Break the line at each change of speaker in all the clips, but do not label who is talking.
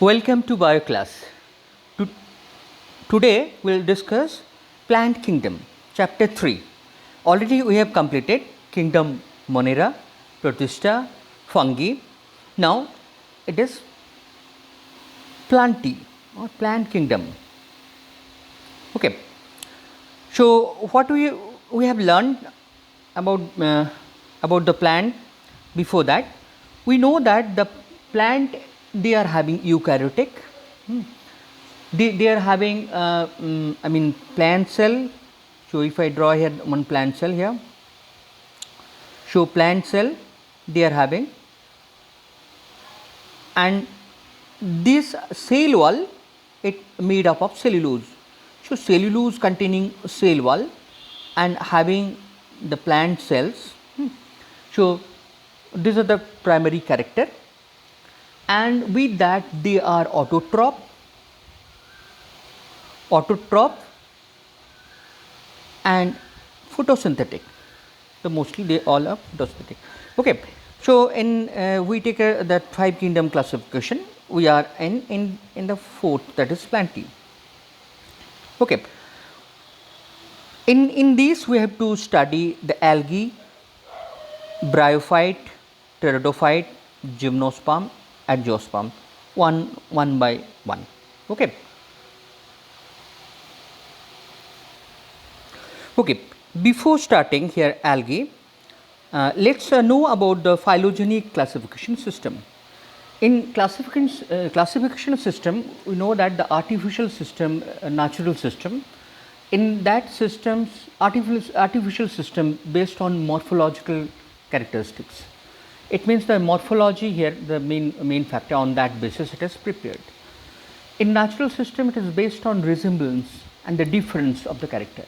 Welcome to Bio Class. To- Today we'll discuss Plant Kingdom, Chapter 3. Already we have completed Kingdom Monera, Protista, Fungi. Now it is Plantae or Plant Kingdom. Okay. So what we have learned about about the plant before that, we know that the plant they are having eukaryotic. They are having plant cell. So if I draw here one plant cell here, so plant cell they are having, and this cell wall it made up of cellulose. So cellulose containing cell wall and having the plant cells. So these are the primary character, and with that they are autotroph and photosynthetic. So mostly they all are photosynthetic. Okay. So in we take that 5 kingdom classification. We are in the fourth, that is Plantae. Okay. In this we have to study the algae, bryophyte, pteridophyte, gymnosperm, angiosperm, one by one. Okay. Okay, before starting here algae, let's know about the phylogenetic classification system. In classification system, we know that the artificial system, natural system, in that systems, artificial system based on morphological characteristics. It means the morphology here, the main factor, on that basis it is prepared. In natural system, it is based on resemblance and the difference of the character.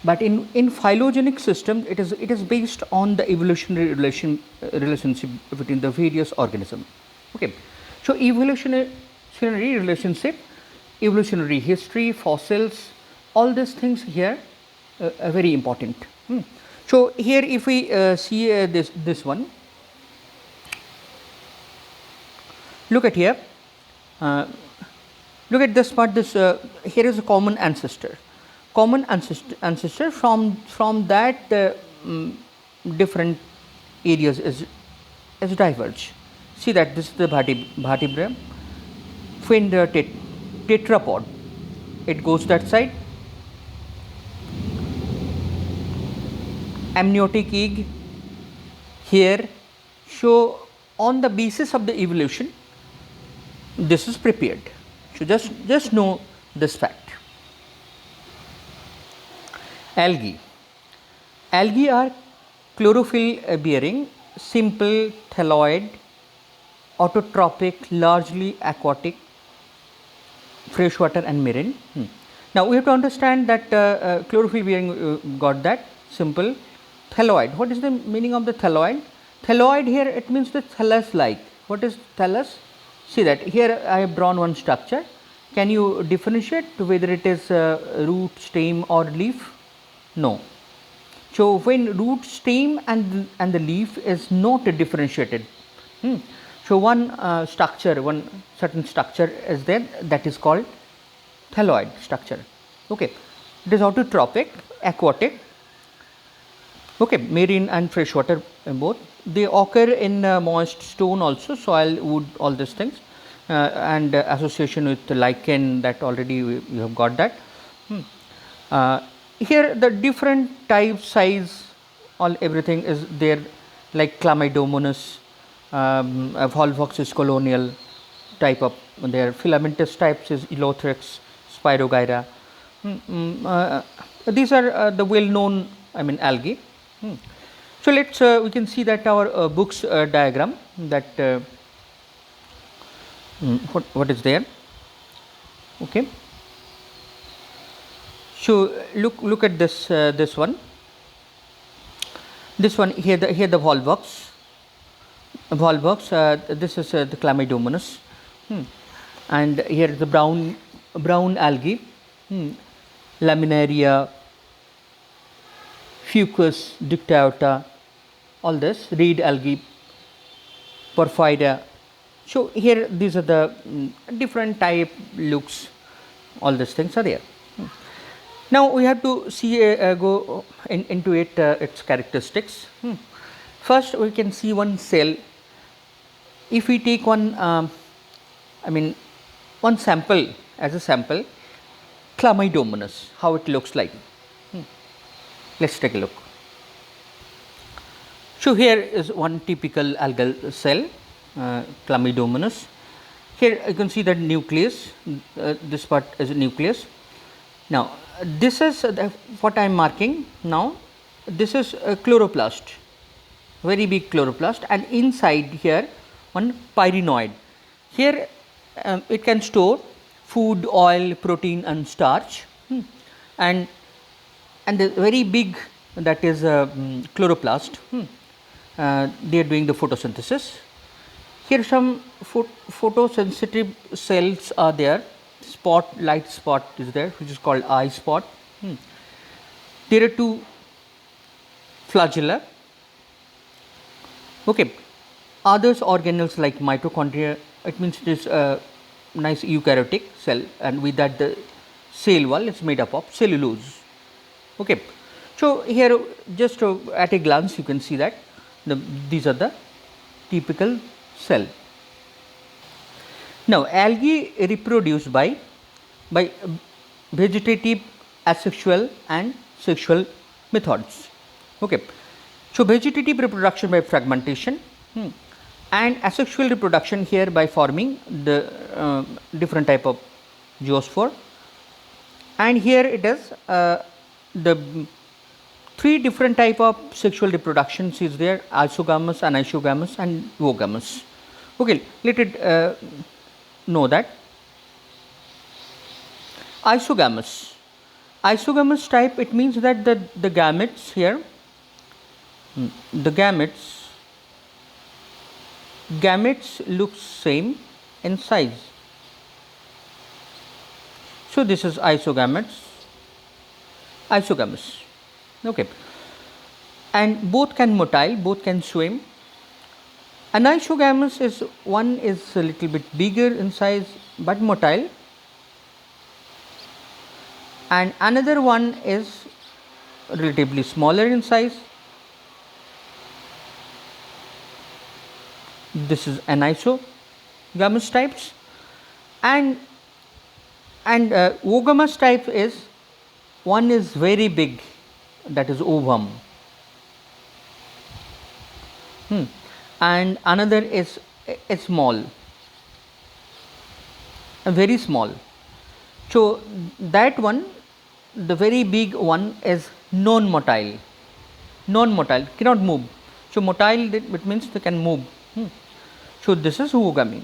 But in phylogenetic system, it is based on the evolutionary relationship between the various organisms. Okay, so evolutionary relationship, evolutionary history, fossils, all these things here are very important. So here, if we see this one, look at here. Look at this part. This here is a common ancestor. Common ancestor from that different areas is diverge. See that this is the vertebra, fin the tetrapod, it goes that side, amniotic egg here. So on the basis of the evolution, this is prepared. So just know this fact. Algae are chlorophyll bearing, simple thalloid, autotrophic, largely aquatic, freshwater and marine. Now we have to understand that chlorophyll bearing got that simple thalloid. What is the meaning of the thalloid? Thalloid here, it means the thallus like. What is thallus? See that here I have drawn one structure. Can you differentiate whether it is root, stem or leaf? No. So when root, stem and the leaf is not differentiated, so one certain structure is there, that is called thalloid structure. Okay, it is autotrophic, aquatic. Okay, marine and freshwater both. They occur in moist stone also, soil, wood, all these things, and association with lichen, that already you have got that. Here the different type, size, everything is there, like Chlamydomonas, Volvox colonial type of there, filamentous types is Elothrix, Spirogyra. These are the well known algae. So let's we can see that our books diagram, that what is there. Okay. So look at this one. This one here, the Volvox. This is the Chlamydomonas, and here the brown algae, Laminaria, Fucus dictyota, all this, reed algae, Porphyria, So here these are the different type looks, all these things are there. Now we have to see go into it its characteristics. First we can see one cell. If we take one I mean one sample as a sample, Chlamydomonas, how it looks like. Let's take a look. So here is one typical algal cell, Chlamydomonas. Here you can see the nucleus, this part is a nucleus. Now this is what I am marking now. This is a chloroplast, very big chloroplast, and inside here one pyrenoid. Here it can store food, oil, protein and starch, and the very big, that is chloroplast. They are doing the photosynthesis. Here some photosensitive cells are there. Light spot is there, which is called eye spot. There are two flagella. Okay. Others organelles like mitochondria, it means it is a nice eukaryotic cell, and with that the cell wall is made up of cellulose. Okay. So here just at a glance you can see that these are the typical cell. Now algae reproduce by vegetative, asexual and sexual methods. Okay. So vegetative reproduction by fragmentation, and asexual reproduction here by forming the different type of zoospore, and here it is the three different type of sexual reproductions is there: isogamous, anisogamous and oogamous. Okay, let it know that isogamous type, it means that the gametes here, the gametes look same in size. So this is isogamous. Okay, and both can motile, both can swim. Anisogamous is one is a little bit bigger in size but motile, and another one is relatively smaller in size. This is anisogamous types, and oogamous type is one is very big, that is ovum, and another is small, very small. So that one, the very big one is non-motile, cannot move. So motile, it means they can move. So this is oogamous.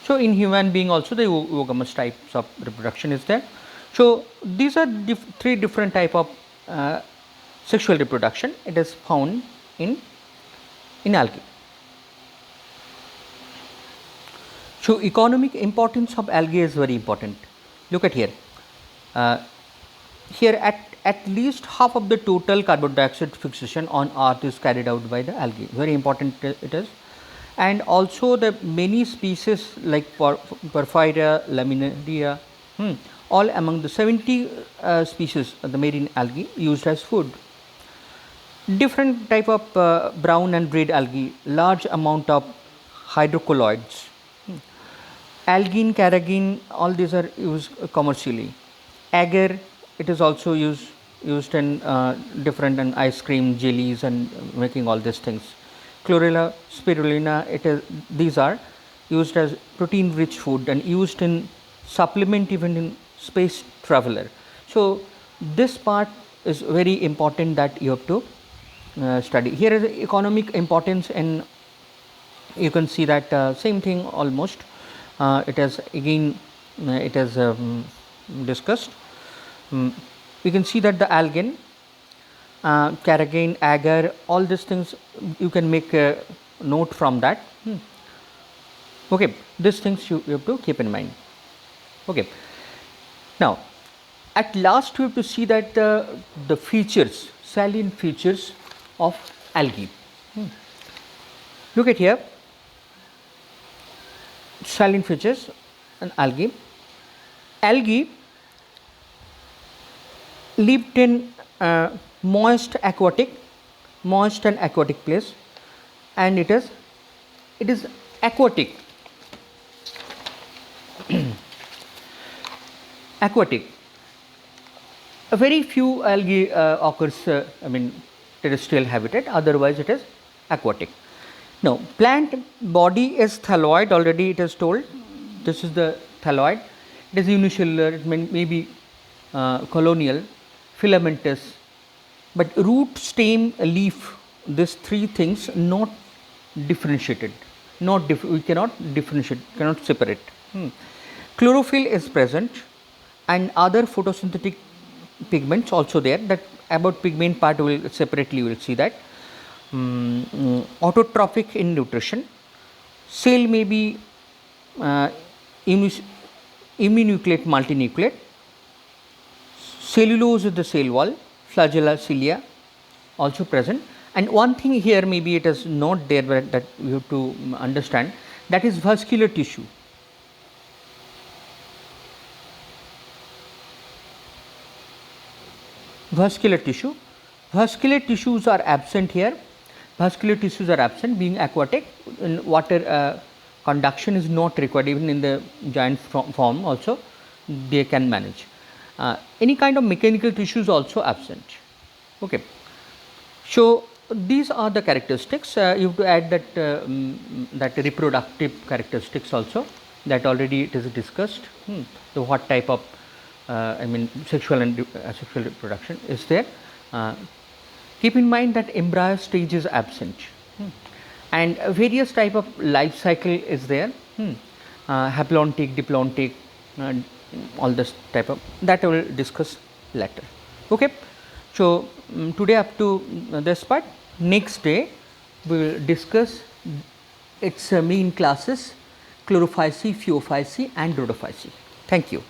So in human being also the oogamous types of reproduction is there. So these are three different type of sexual reproduction. It is found in algae. So economic importance of algae is very important. Look at here. Here at least half of the total carbon dioxide fixation on earth is carried out by the algae. Very important it is. And also the many species like Porphyria, Laminaria, all among the 70 species of the marine algae used as food. Different type of brown and red algae, large amount of hydrocolloids. Algin, carrageen, all these are used commercially. Agar, it is also used in different ice cream, jellies and making all these things. Chlorella, spirulina, these are used as protein rich food and used in supplement even in space traveler. So this part is very important that you have to study. Here is the economic importance, and you can see that same thing almost. It is again it is discussed. We can see that the algin, carrageen, agar, all these things you can make a note from that. Okay, these things you have to keep in mind. Okay, now at last you have to see that the features, salient features of algae. Look at here, saline fishes and algae. Algae lived in moist and aquatic place, and it is aquatic. Aquatic. A very few algae occurs, terrestrial habitat, otherwise it is aquatic. Now, plant body is thalloid, already it is told. This is the thalloid. It is unicellular, it may be colonial, filamentous, but root, stem, leaf, these three things not differentiated, we cannot differentiate, cannot separate. Chlorophyll is present, and other photosynthetic pigments also there. That about pigment part we will separately we will see that. Autotrophic in nutrition. Cell may be uninucleate, multinucleate. Cellulose is the cell wall, flagella, cilia also present. And one thing here, maybe it is not there, but that you have to understand, that is vascular tissue. Vascular tissue. Vascular tissues are absent here. Vascular tissues are absent, being aquatic. In water conduction is not required, even in the giant form also they can manage. Any kind of mechanical tissues also absent. Okay. So, these are the characteristics. You have to add that that reproductive characteristics also, that already it is discussed. So, what type of sexual and asexual reproduction is there. Keep in mind that embryo stage is absent, and various type of life cycle is there. Haplontic, diplontic, all this type of, that I will discuss later. Okay. So, today up to this part. Next day we will discuss its main classes, Chlorophyceae, Phaeophyceae and Rhodophyceae. Thank you.